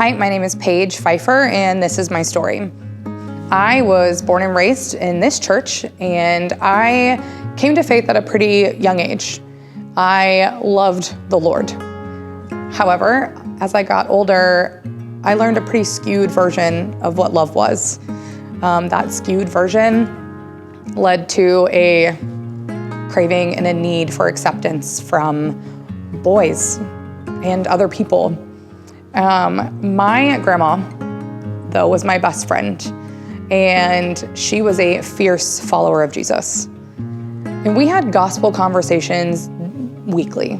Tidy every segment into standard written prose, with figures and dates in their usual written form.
Hi, my name is Paige Pfeiffer, and this is my story. I was born and raised in this church, and I came to faith at a pretty young age. I loved the Lord. However, as I got older, I learned a pretty skewed version of what love was. That skewed version led to a craving and a need for acceptance from boys and other people. My grandma, though, was my best friend, and she was a fierce follower of Jesus. And we had gospel conversations weekly.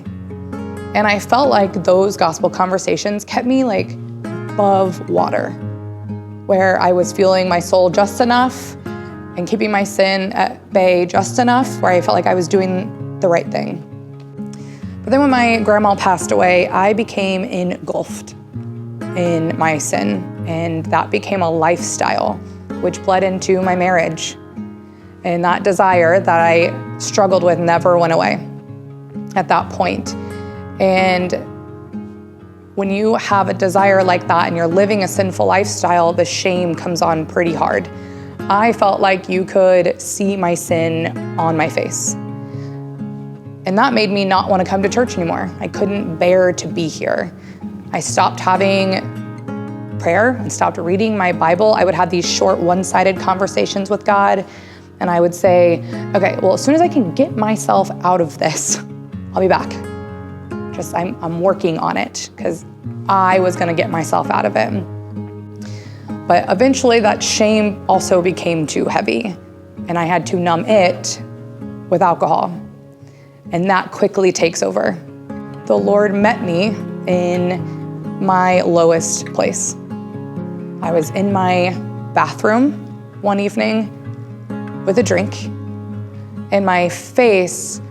And I felt like those gospel conversations kept me above water, where I was fueling my soul just enough and keeping my sin at bay just enough, where I felt like I was doing the right thing. But then when my grandma passed away, I became engulfed in my sin, and that became a lifestyle, which bled into my marriage. And that desire that I struggled with never went away at that point. And when you have a desire like that and you're living a sinful lifestyle, the shame comes on pretty hard. I felt like you could see my sin on my face. And that made me not want to come to church anymore. I couldn't bear to be here. I stopped having prayer and stopped reading my Bible. I would have these short, one-sided conversations with God. And I would say, okay, well, as soon as I can get myself out of this, I'll be back. I'm working on it because I was going to get myself out of it. But eventually that shame also became too heavy, and I had to numb it with alcohol. And that quickly takes over. The Lord met me in my lowest place. I was in my bathroom one evening with a drink, and my face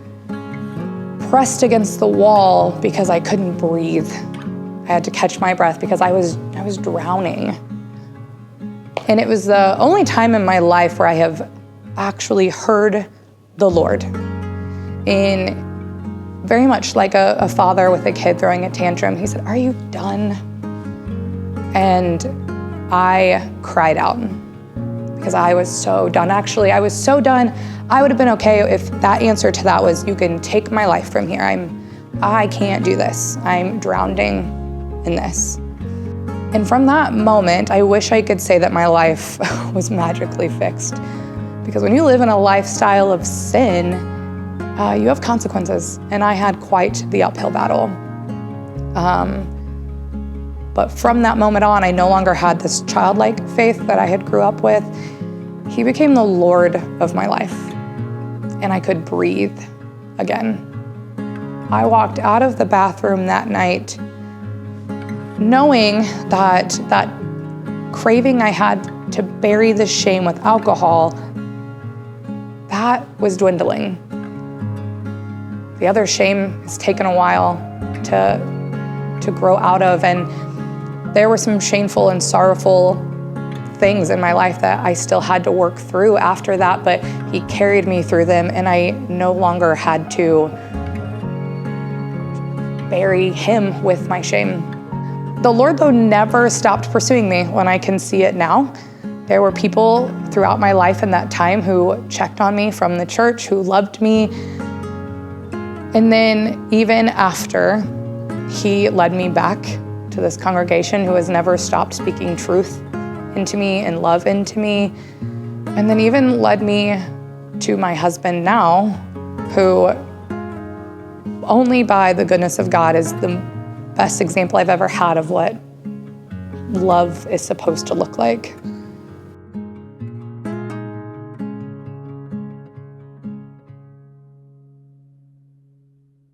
pressed against the wall because I couldn't breathe. I had to catch my breath because I was drowning. And it was the only time in my life where I have actually heard the Lord, in very much like a father with a kid throwing a tantrum. He said, "Are you done?" And I cried out because I was so done. Actually, I was so done. I would have been okay if that answer to that was, "You can take my life from here. I can't do this. I'm drowning in this." And from that moment, I wish I could say that my life was magically fixed. Because when you live in a lifestyle of sin, you have consequences. And I had quite the uphill battle. But from that moment on, I no longer had this childlike faith that I had grew up with. He became the Lord of my life, and I could breathe again. I walked out of the bathroom that night knowing that craving I had to bury the shame with alcohol, that was dwindling. The other shame has taken a while to grow out of, and there were some shameful and sorrowful things in my life that I still had to work through after that, but He carried me through them, and I no longer had to bury Him with my shame. The Lord, though, never stopped pursuing me when I can see it now. There were people throughout my life in that time who checked on me from the church, who loved me. And then even after, He led me back to this congregation who has never stopped speaking truth into me and love into me. And then even led me to my husband now, who only by the goodness of God is the best example I've ever had of what love is supposed to look like.